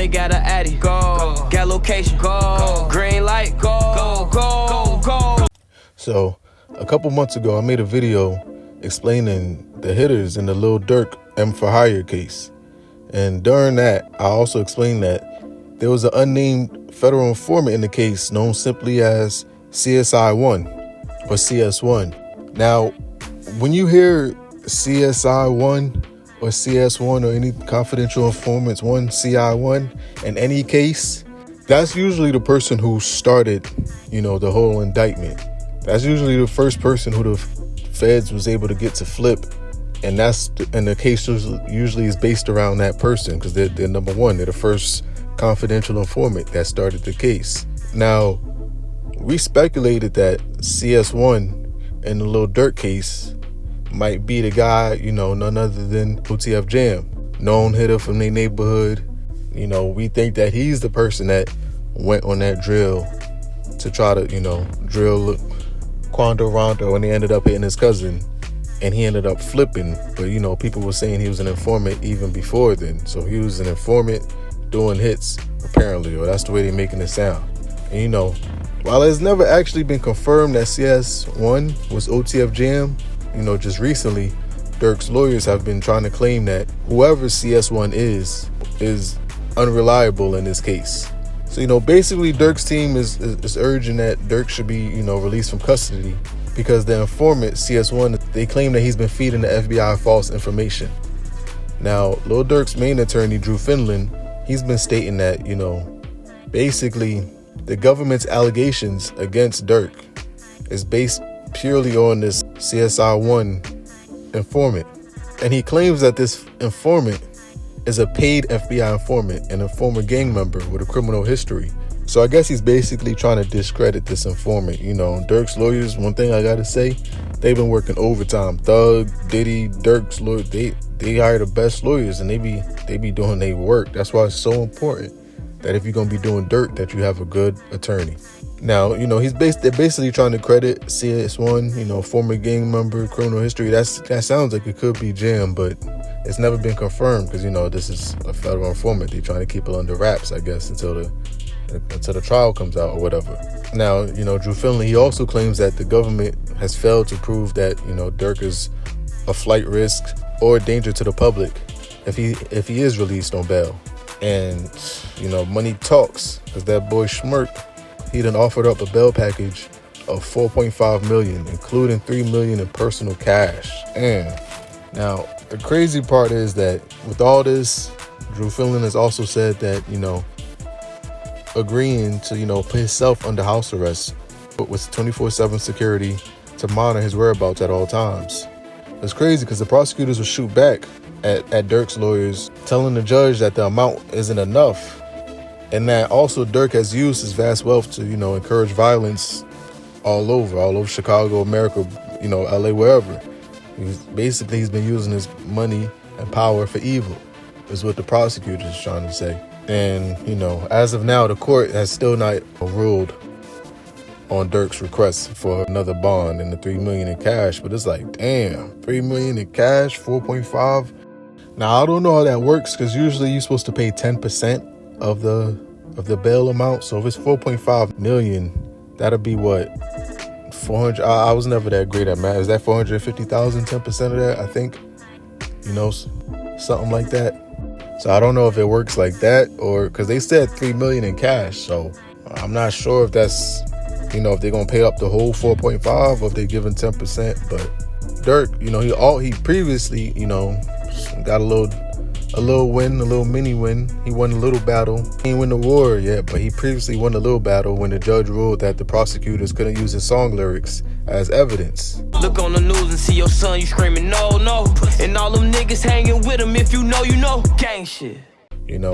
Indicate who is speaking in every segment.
Speaker 1: they got an addy. Go. Got location. Go. Green light. Go. Go. Go.
Speaker 2: So, a couple months ago, I made a video explaining the hitters in the Lil Durk M for Hire case. And during that, I also explained that there was an unnamed federal informant in the case known simply as CSI-1 or CS1. Now, when you hear CSI-1 or CS1 or any confidential informants 1, CI1 in any case, that's usually the person who started, the whole indictment. That's usually the first person who the feds was able to get to flip. And the case usually is based around that person because they're number one. They're the first confidential informant that started the case. Now, we speculated that CS1 in the Lil Durk case might be the guy, none other than OTF Jam, known hitter from their neighborhood. We think that he's the person that went on that drill to try to, drill Quando Rondo, and they ended up hitting his cousin. And he ended up flipping, but people were saying he was an informant even before then. So he was an informant doing hits, apparently, or that's the way they're making it sound. And while it's never actually been confirmed that CS1 was OTF Jam, just recently, Durk's lawyers have been trying to claim that whoever CS1 is unreliable in this case. So basically Durk's team is urging that Durk should be released from custody, because the informant, CS1, they claim that he's been feeding the FBI false information. Now, Lil Durk's main attorney, Drew Finland, he's been stating that, basically the government's allegations against Durk is based purely on this CSI-1 informant. And he claims that this informant is a paid FBI informant and a former gang member with a criminal history. So I guess he's basically trying to discredit this informant. Durk's lawyers, one thing I gotta say, they've been working overtime. Thug, Diddy, Durk's lawyers, they hire the best lawyers, and they be doing their work. That's why it's so important that if you're gonna be doing dirt, that you have a good attorney. Now, they're basically trying to credit CS1, former gang member, criminal history. That sounds like it could be Jam, but it's never been confirmed because this is a federal informant. They're trying to keep it under wraps, I guess, until the trial comes out or whatever. Now, Drew Finley, he also claims that the government has failed to prove that, Durk is a flight risk or a danger to the public if he is released on bail. And, money talks, because that boy Schmirk, he done offered up a bail package of $4.5 million, including $3 million in personal cash. And now, the crazy part is that with all this, Drew Finland has also said that, agreeing to, put himself under house arrest, but with 24/7 security to monitor his whereabouts at all times. It's crazy because the prosecutors will shoot back at Durk's lawyers, telling the judge that the amount isn't enough, and that also Durk has used his vast wealth to, encourage violence all over Chicago, America, LA, wherever. He's been using his money and power for evil, is what the prosecutors is trying to say. And, as of now, the court has still not ruled on Durk's request for another bond and the $3 million in cash. But it's like, damn, $3 million in cash, 4.5. Now, I don't know how that works because usually you're supposed to pay 10% of the bail amount. So if it's 4.5 million, that'll be what? 400. I was never that great at math. Is that 450,000, 10% of that? I think, something like that. So I don't know if it works like that, or because they said $3 million in cash. So I'm not sure if that's, if they're going to pay up the whole 4.5 or if they're giving 10%. But Durk, he previously, got a little win, a little mini win. He won a little battle. He didn't win the war yet, but he previously won a little battle when the judge ruled that the prosecutors couldn't use his song lyrics as evidence.
Speaker 1: Look on the news and see your son, you screaming, no, no. And all them niggas hanging with him, if you know. Gang shit.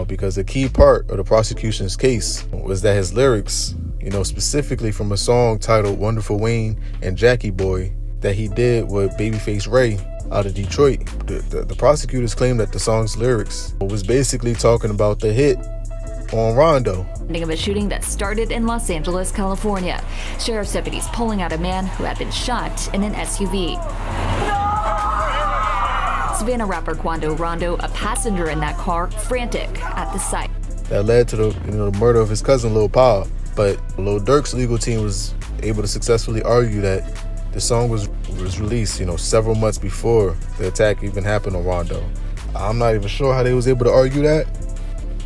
Speaker 2: Because the key part of the prosecution's case was that his lyrics, specifically from a song titled Wonderful Wayne and Jackie Boy that he did with Babyface Ray out of Detroit. The prosecutors claimed that the song's lyrics was basically talking about the hit on Rondo.
Speaker 3: Of a shooting that started in Los Angeles, California. Sheriff's deputies pulling out a man who had been shot in an SUV. Savannah rapper Quando Rondo, a passenger in that car, frantic at the sight.
Speaker 2: that led to the murder of his cousin Lil Pop. But Lil Durk's legal team was able to successfully argue that the song was released, several months before the attack even happened on Rondo. I'm not even sure how they was able to argue that.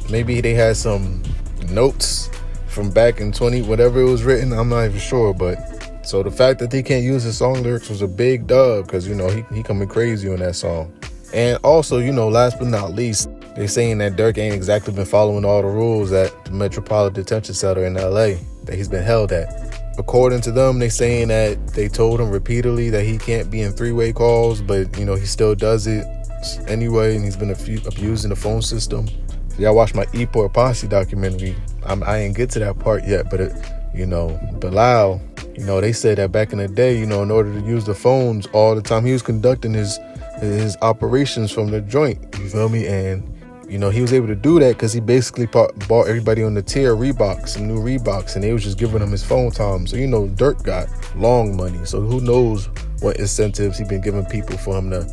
Speaker 2: Maybe they had some notes from back in whatever it was written. I'm not even sure, but so the fact that they can't use his song lyrics was a big dub because he coming crazy on that song. And also, last but not least, they saying that Durk ain't exactly been following all the rules at the Metropolitan Detention Center in LA that he's been held at. According to them, they saying that they told him repeatedly that he can't be in three-way calls, but he still does it anyway, and he's been abusing the phone system. If y'all watch my E-Port Posse documentary, I ain't get to that part yet, but Bilal, they said that back in the day, in order to use the phones all the time, he was conducting his operations from the joint, you feel me? And he was able to do that because he basically bought everybody on the tier some new Reeboks, and they was just giving him his phone time. So Durk got long money, so who knows what incentives he been giving people for him to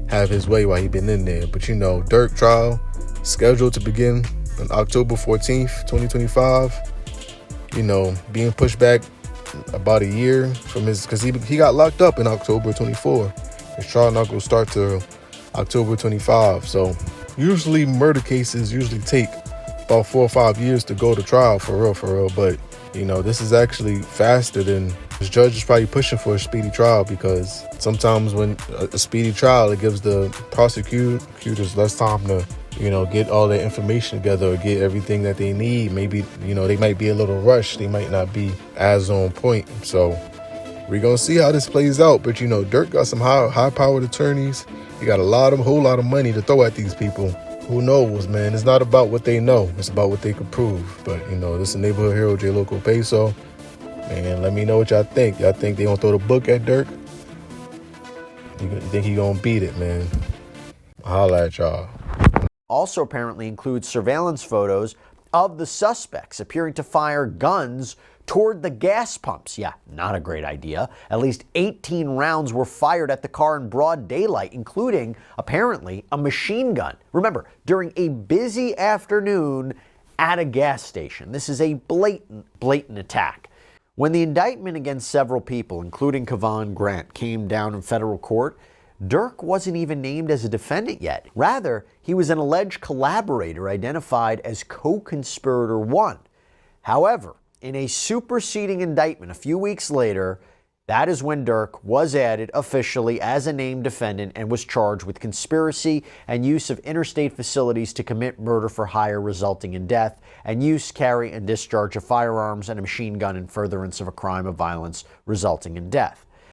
Speaker 2: have his way while he been in there. But Durk trial scheduled to begin on October 14th, 2025. Being pushed back about a year from because he got locked up in October 24. His trial not gonna start till October 25. So usually murder cases take about 4 or 5 years to go to trial for real. But this is actually faster than the judge is probably pushing for a speedy trial, because sometimes when a speedy trial, it gives the prosecutors less time to get all their information together or get everything that they need. Maybe they might be a little rushed, they might not be as on point. So we're gonna see how this plays out. But Durk got some high powered attorneys. He got a whole lot of money to throw at these people. Who knows, man? It's not about what they know, it's about what they can prove. But this is a neighborhood hero, J Loco Peso. Man, let me know what y'all think. Y'all think they gonna throw the book at Durk? You think he gonna beat it, man? Holla at y'all.
Speaker 4: Also apparently includes surveillance photos of the suspects appearing to fire guns toward the gas pumps. Yeah, not a great idea. At least 18 rounds were fired at the car in broad daylight, including, apparently, a machine gun. Remember, during a busy afternoon at a gas station. This is a blatant attack. When the indictment against several people, including Kevon Grant, came down in federal court, Durk wasn't even named as a defendant yet. Rather, he was an alleged collaborator identified as co-conspirator 1. However, in a superseding indictment a few weeks later, that is when Durk was added officially as a named defendant and was charged with conspiracy and use of interstate facilities to commit murder for hire resulting in death, and use, carry, and discharge of firearms and a machine gun in furtherance of a crime of violence resulting in death.